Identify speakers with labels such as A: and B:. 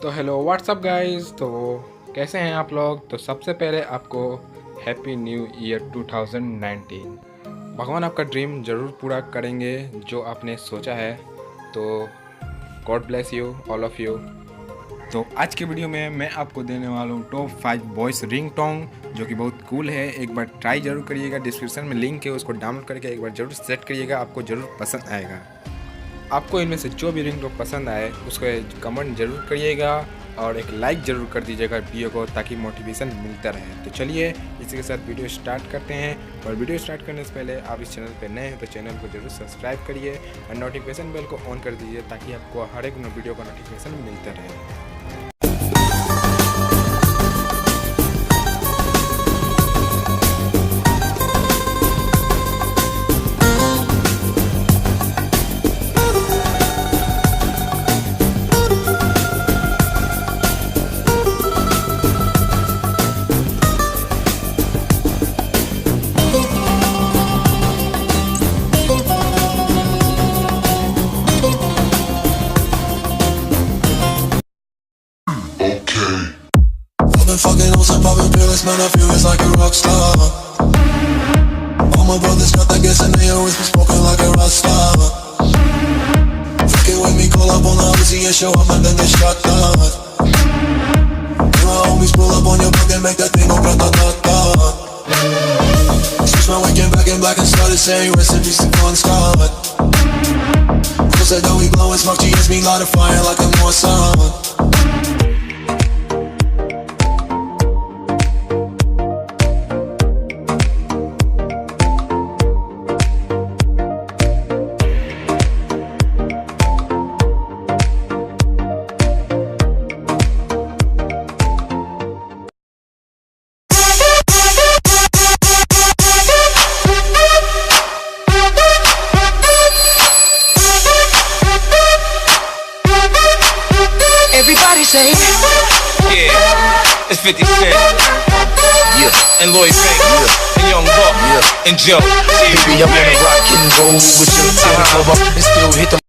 A: तो hello what's up guys. तो कैसे हैं आप लोग। तो सबसे पहले आपको हैप्पी न्यू ईयर 2019। भगवान आपका ड्रीम ज़रूर पूरा करेंगे जो आपने सोचा है। तो God bless you all of you. तो आज के वीडियो में मैं आपको देने वाला हूँ टॉप 5 वॉइस रिंगटोन जो कि बहुत कूल है। एक बार ट्राई ज़रूर करिएगा, डिस्क्रिप्शन में लिंक है, उसको डाउनलोड करके एक बार ज़रूर सेट करिएगा, आपको ज़रूर पसंद आएगा। आपको इनमें से जो भी रिंगटोन पसंद आए उसको कमेंट ज़रूर करिएगा और एक लाइक ज़रूर कर दीजिएगा वीडियो को, ताकि मोटिवेशन मिलता रहे। तो चलिए इसी के साथ वीडियो स्टार्ट करते हैं। और वीडियो स्टार्ट करने से पहले आप इस चैनल पर नए हैं तो चैनल को ज़रूर सब्सक्राइब करिए और नोटिफिकेशन बेल को ऑन कर दीजिए, ताकि आपको हर एक वीडियो का नोटिफिकेशन मिलता रहे।
B: Fucking on some poppin' fearless, man, I feel it's like a rock star. All my brothers got that gas and they always been smoking like a rock star. Fucking with me, call up on the Uzi and show up and then get shot down. And my homies pull up on your block and make that thing go grata-ta-ta. Switch my weekend back in black and started saying recipes to Bon Scott. People said that we blowin' smoke, GS me light a fire like a Mossad.
C: Everybody say,
D: yeah, it's 50 Cent, yeah, and Lloyd Banks, yeah, and Young Buck, yeah, and Joe.
C: baby, I wanna rock and roll with your 10 club up and still hit them.